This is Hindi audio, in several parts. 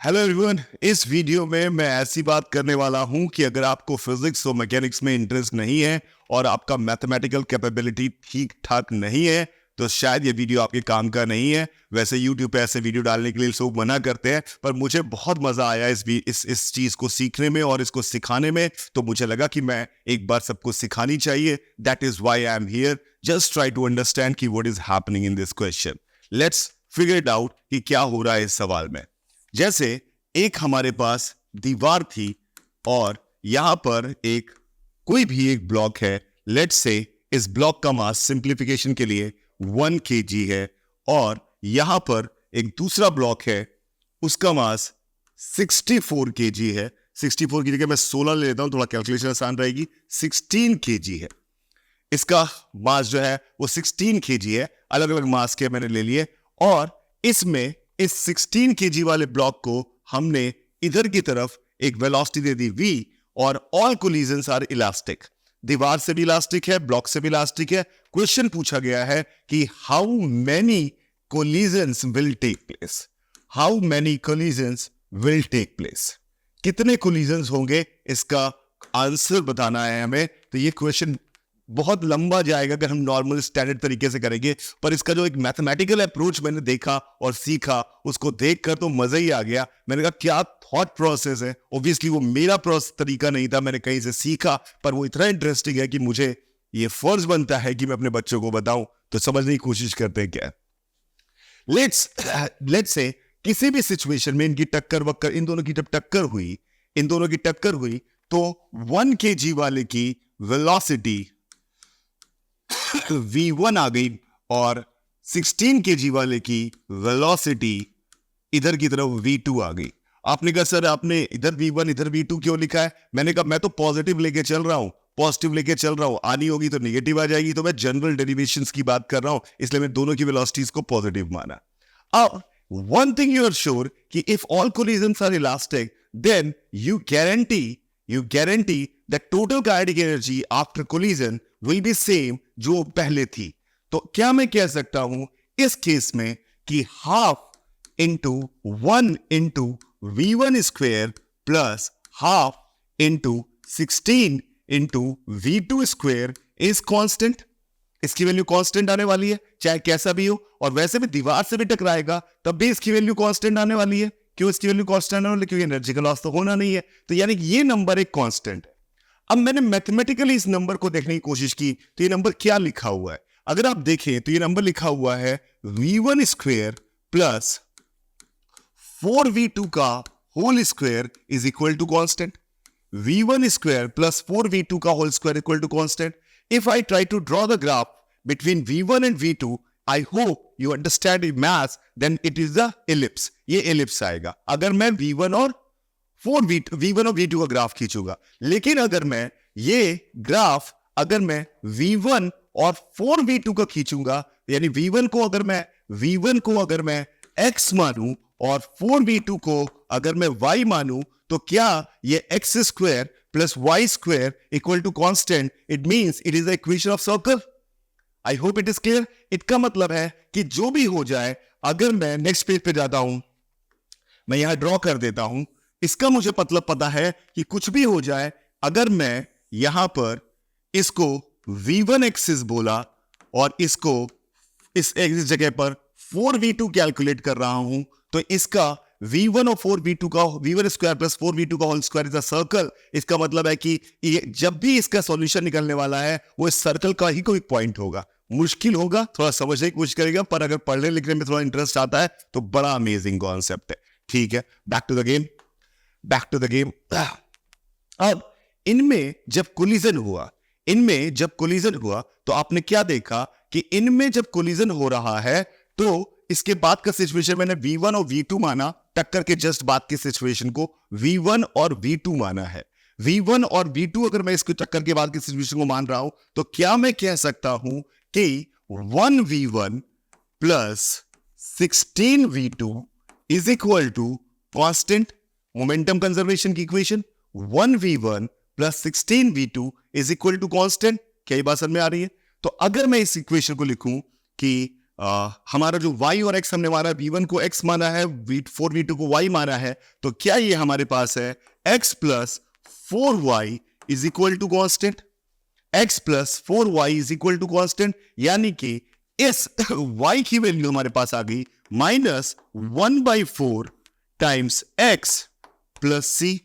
हेलो एवरीवन, इस वीडियो में मैं ऐसी बात करने वाला हूं कि अगर आपको फिजिक्स और मैकेनिक्स में इंटरेस्ट नहीं है और आपका मैथमेटिकल कैपेबिलिटी ठीक ठाक नहीं है तो शायद ये वीडियो आपके काम का नहीं है। वैसे यूट्यूब पे ऐसे वीडियो डालने के लिए लोग मना करते हैं, पर मुझे बहुत मजा आया इस चीज को सीखने में और इसको सिखाने में, तो मुझे लगा कि मैं एक बार सबको सिखानी चाहिए। That is why I am here, just try to understand कि what is happening in this question. Let's figure it out कि क्या हो रहा है इस सवाल में। जैसे एक हमारे पास दीवार थी और यहां पर कोई भी एक ब्लॉक है। लेट्स से इस ब्लॉक का मास सिंप्लीफिकेशन के लिए 1 kg है और यहां पर एक दूसरा ब्लॉक है, उसका मास 64 kg है। 64 की जगह मैं 16 ले लेता हूं, थोड़ा कैलकुलेशन आसान रहेगी। 16 kg है इसका मास, जो है वो 16 kg है। अलग अलग मास के मैंने ले लिए और इसमें इस 16 kg वाले ब्लॉक को हमने इधर की तरफ एक वेलोसिटी दे दी v और ऑल कोलिजन्स आर इलास्टिक। दीवार से भी इलास्टिक है, ब्लॉक से भी इलास्टिक है। क्वेश्चन पूछा गया है कि how many collisions will take place. How many collisions will take place, कितने कोलिजन्स होंगे, इसका आंसर बताना है हमें। तो ये क्वेश्चन बहुत लंबा जाएगा अगर हम नॉर्मल स्टैंडर्ड तरीके से करेंगे, पर इसका जो एक मैथमेटिकल अप्रोच मैंने देखा और सीखा, उसको देखकर तो मजा ही आ गया। मैंने कहा क्या थॉट प्रोसेस है। ऑब्वियसली वो मेरा तरीका नहीं था, मैंने कहीं से सीखा, पर वो इतना इंटरेस्टिंग है कि मुझे ये फर्ज बनता है कि मैं अपने बच्चों को बताऊं। तो समझने की कोशिश करते हैं क्या। लेट्स से किसी भी सिचुएशन में इनकी टक्कर इन दोनों की जब टक्कर हुई तो 1 kg वाले की वेलोसिटी v1 आ गई और 16 kg वाले की वेलोसिटी इधर की तरफ v2 आ गई। आपने कहा सर आपने इधर v1 इधर v2 क्यों लिखा है? मैंने कहा मैं तो पॉजिटिव लेके चल रहा हूं, पॉजिटिव लेके चल रहा हूं, आनी होगी तो नेगेटिव आ जाएगी, तो मैं जनरल डेरिवेशंस की बात कर रहा हूं, इसलिए मैं दोनों की वेलोसिटीज को पॉजिटिव माना। अब one thing you are sure कि if all collisions are elastic, then you guarantee that total kinetic energy after collision will be same जो पहले थी। तो क्या मैं कह सकता हूं इस केस में कि half into 1 into v1 square plus half into 16 into v2 square is constant. इसकी वैल्यू कांस्टेंट आने वाली है चाहे कैसा भी हो, और वैसे भी दीवार से भी टकराएगा तब भी इसकी वैल्यू कांस्टेंट आने वाली है। क्यों इसकी वैल्यू कांस्टेंट आने वाली है? क्योंकि एनर्जी का लॉस तो होना नहीं है, तो यानी कि ये नंबर एक कांस्टेंट है। अब मैंने मैथमेटिकली इस नंबर को देखने की कोशिश की तो ये नंबर क्या लिखा हुआ है। अगर आप देखें तो ये नंबर लिखा हुआ है v1 स्क्वेयर प्लस 4v2 का whole square is equal to constant. v1 square plus 4v2 का whole square equal to constant. If I try to draw the graph between V1 and V2, I hope you understand in maths, then it is the ellipse. ये ellipse आएगा अगर मैं V1 और V2 का ग्राफ खींचूंगा। लेकिन अगर मैं ये ग्राफ V1 और 4V2 का खींचूंगा, यानी V1 को अगर मैं X मानूं और 4V2 को अगर मैं Y मानूं, तो क्या ये x square plus y square equal to constant? It means it is the equation of circle. I hope it is clear. इसका मतलब है कि जो भी हो जाए, अगर मैं नेक्स्ट पेज पे जाता हूं, मैं यहां ड्रॉ कर देता हूं, इसका मुझे मतलब पता है कि कुछ भी हो जाए, अगर मैं यहां पर इसको v1 एक्सिस बोला और इसको इस एक्सिस जगह पर 4v2 कैलकुलेट कर रहा हूं, तो इसका v1 और 4v2 का v1 स्क्वायर प्लस 4v2 का whole square is a circle. इसका मतलब है कि ये जब भी इसका सॉल्यूशन निकलने वाला है वो इस सर्कल का ही कोई पॉइंट होगा। मुश्किल होगा, थोड़ा समझने की कोशिश करेगा, पर अगर पढ़ने लिखने में थोड़ा इंटरेस्ट आता है तो बड़ा अमेजिंग कॉन्सेप्ट है। ठीक है, बैक टू द गेम। अब इनमें जब कोलिजन हुआ तो आपने क्या देखा कि इनमें जब कोलिजन हो रहा है तो इसके बाद का सिचुएशन मैंने v1 और v2 माना, टक्कर के जस्ट बाद की सिचुएशन को v1 और v2 माना है। v1 और v2 अगर मैं इसको टक्कर के बाद की सिचुएशन को मान रहा हूं, तो क्या मैं कह सकता हूं कि 1v1 plus 16v2 is equal to constant momentum conservation की इक्वेशन। 1v1 plus 16v2 is equal to constant. क्या ये बात समझ में आ रही है? तो अगर मैं इस इक्वेशन को लिखूं कि हमारा जो y और x हमने माना, v1 को x माना है, v4 v2 को y माना है, तो क्या ये हमारे पास है x plus 4y is equal to constant, x plus 4y is equal to constant, यानी कि इस y की वैल्यू हमारे पास आ गई -1/4 times x plus c,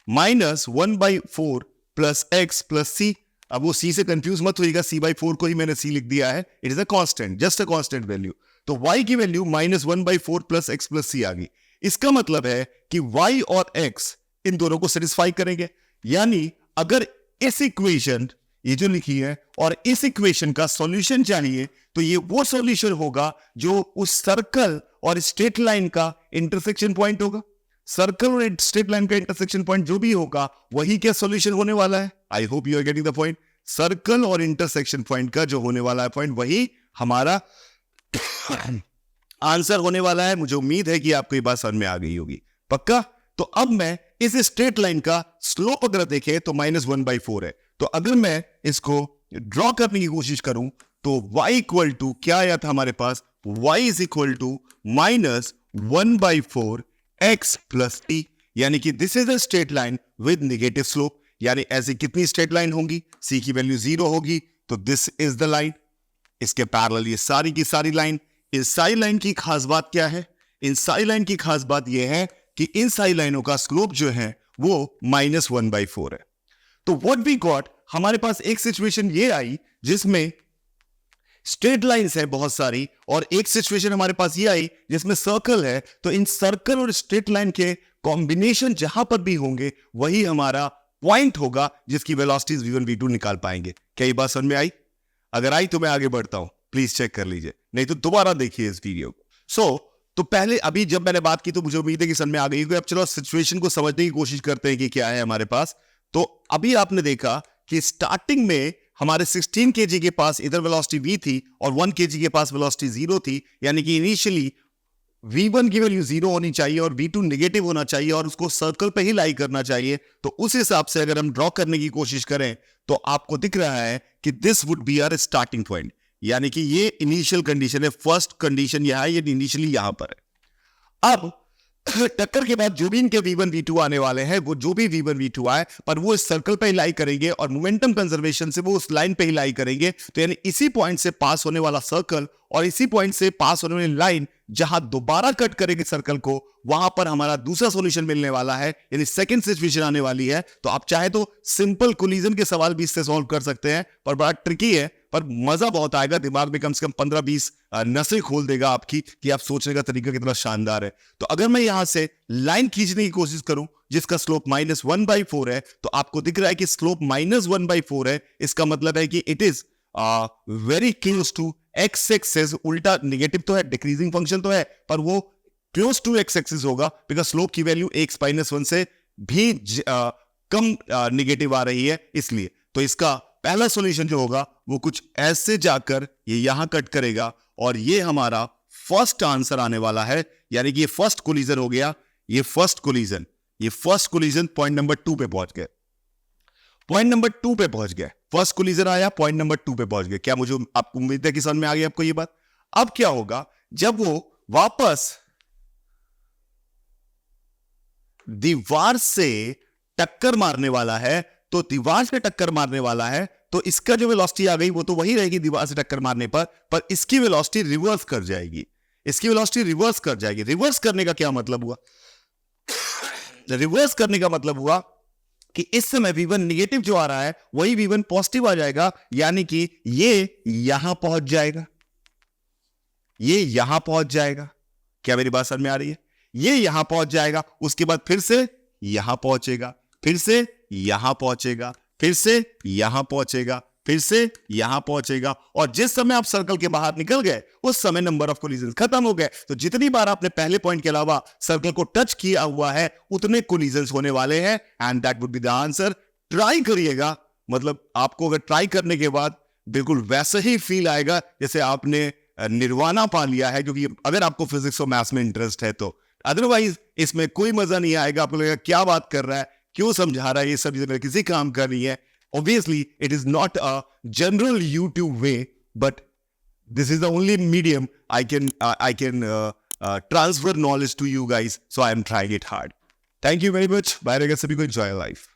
-1/4 plus x plus c। अब वो c से कंफ्यूज मत होइएगा, c/4 को ही मैंने c लिख दिया है, it is a constant, just a constant value. तो y की value -1/4 plus x plus c आ गई। इसका मतलब है कि y और x इन दोनों को सेटिस्फाई करेंगे, यानी अगर इस इक्वेशन ये जो लिखी है और इस इक्वेशन का सॉल्यूशन चाहिए, तो ये वो सॉल्यूशन होगा जो उस सर्कल और स्ट्रेट लाइन का इंटरसेक्शन पॉइंट होगा। सर्कल और स्ट्रेट लाइन का इंटरसेक्शन पॉइंट जो भी होगा वही क्या सॉल्यूशन होने वाला है। I hope you are getting the point. Circle और इंटरसेक्शन पॉइंट का जो होने वाला है पॉइंट, वही हमारा आंसर होने वाला है। मुझे उम्मीद है कि आपको ये बात समझ में आ गई होगी, पक्का। तो अब मैं इस स्ट्रेट लाइन का स्लोप अगर देखें तो -1/4 है। तो अगर मैं इसको ड्रॉ करने की कोशिश करूं तो y इक्वल टू क्या आया था हमारे पास, y is equal to -1/4 x plus t, यानी कि this is a straight line with negative slope. यानी ऐसी कितनी स्ट्रेट लाइन होंगी, c की वैल्यू 0 होगी, तो दिस इज द लाइन। इसके पैरेलल ये सारी की सारी लाइन। इस सारी लाइन की खास बात क्या है, इन सारी लाइन की खास बात यह है कि इन सारी लाइनों का स्लोप जो है वो -1/4 है। तो व्हाट वी गॉट, हमारे पास एक सिचुएशन ये आई जिसमें स्ट्रेट लाइंस है बहुत सारी, और एक सिचुएशन हमारे पास ये आई जिसमें सर्कल है। तो इन सर्कल और स्ट्रेट लाइन के कॉम्बिनेशन जहां पर भी होंगे वही हमारा पॉइंट होगा जिसकी वेलोसिटीज v1 v2 निकाल पाएंगे। क्या ये बात समझ में आई? अगर आई तो मैं आगे बढ़ता हूं, प्लीज चेक कर लीजिए, नहीं तो दोबारा देखिए इस वीडियो को। तो पहले अभी जब मैंने बात की तो मुझे उम्मीद है कि समझ में आ गई होगी। अब चलो सिचुएशन को समझने की कोशिश करते हैं कि क्या है हमारे पास। तो अभी आपने देखा कि स्टार्टिंग में हमारे 16 kg के पास इधर वेलोसिटी v थी और 1 kg के पास वेलोसिटी 0 थी, यानी कि इनिशियली v1 की वैल्यू 0 होनी चाहिए और v2 नेगेटिव होना चाहिए और उसको सर्कल पे ही लाई करना चाहिए। तो उस हिसाब से अगर हम ड्रॉ करने की कोशिश करें तो आपको दिख रहा है कि this would be our starting point, यानी कि ये इनिशियल कंडीशन है, फर्स्ट कंडीशन यह है, ये इनिशियली यहां पर है। अब टक्कर के बाद जो भी इनके v1 v2 आने वाले हैं, वो जो भी v1 v2 आए पर वो इस सर्कल पे ही लाई करेंगे और मोमेंटम कंजर्वेशन से वो उस लाइन पे ही लाई करेंगे। तो यानी इसी पॉइंट से पास होने वाला सर्कल और इसी पॉइंट से पास होने वाली लाइन जहां दोबारा कट करेंगे सर्कल को, वहां पर हमारा दूसरा सॉल्यूशन मिलने वाला है, यानी सेकंड सिचुएशन आने वाली है। तो आप चाहे तो सिंपल कोलिजन के सवाल भी इससे सॉल्व कर सकते हैं, पर बड़ा ट्रिकी है, पर मजा बहुत आएगा। दिमाग में कम से कम 15-20 नसें खोल देगा आपकी कि आप सोचने का तरीका कितना शानदार है। तो अगर मैं यहां से लाइन खींचने की कोशिश करूं जिसका स्लोप -1/4 है, तो आपको दिख रहा है कि स्लोप -1/4 है। इसका मतलब है कि it is very close to x axis. उल्टा नेगेटिव तो है, डिक्रीजिंग फंक्शन तो है, पर वो क्लोज टू एक्स एक्सिस होगा, बिकॉज स्लोप की वैल्यू x -1 से भी कम नेगेटिव आ रही है, इसलिए। तो इसका पहला सॉल्यूशन जो होगा वो कुछ ऐसे जाकर ये यहां कट करेगा और ये हमारा फर्स्ट आंसर आने वाला है, यानी कि ये फर्स्ट कोलिजन हो गया। ये फर्स्ट कोलिजन पॉइंट नंबर 2 पे पहुंच गए, पॉइंट नंबर 2 पे पहुंच गए। फर्स्ट कोलिजन आया, पॉइंट नंबर 2 पे पहुंच गए। क्या मुझे आपको उम्मीद है कि समझ में आ गई आपको ये बात? अब क्या होगा जब वो वापस दीवार से टक्कर मारने वाला है, तो दीवार से टक्कर मारने वाला है तो इसका जो वेलोसिटी आ गई वो तो वही रहेगी दीवार से टक्कर मारने पर इसकी वेलोसिटी रिवर्स कर जाएगी। इसकी वेलोसिटी रिवर्स कर जाएगी। रिवर्स करने का क्या मतलब हुआ? रिवर्स करने का मतलब हुआ कि इस समय v1 नेगेटिव जो आ रहा है वही v1 पॉजिटिव आ जाएगा, यानी कि ये यहां पहुंच जाएगा, ये यहां पहुंच जाएगा। क्या मेरी बात समझ में आ रही है? ये यहां पहुंच जाएगा, उसके बाद फिर से यहां पहुंचेगा, फिर से यहां पहुंचेगा, फिर से यहां पहुंचेगा, फिर से यहां पहुंचेगा, और जिस समय आप सर्कल के बाहर निकल गए उस समय नंबर ऑफ कोलिजन्स खत्म हो गए। तो जितनी बार आपने पहले पॉइंट के अलावा सर्कल को टच किया हुआ है उतने कोलिजन्स होने वाले हैं, and that would be the answer. Try करिएगा, मतलब आपको अगर ट्राई करने के बाद बिल्कुल वैसे ही फील आएगा जैसे आपने निर्वाणा पा लिया है, क्योंकि अगर आपको फिजिक्स और मैथ्स में इंटरेस्ट है तो। अदरवाइज इसमें कोई मजा नहीं आएगा, आपको लगेगा क्या बात कर रहा है, क्यों समझा रहा है, ये सब चीजें किसी काम का नहीं है। Obviously, it is not a general YouTube way, but this is the only medium I can transfer knowledge to you guys. So I am trying it hard. Thank you very much. Bye, सभी को enjoy life.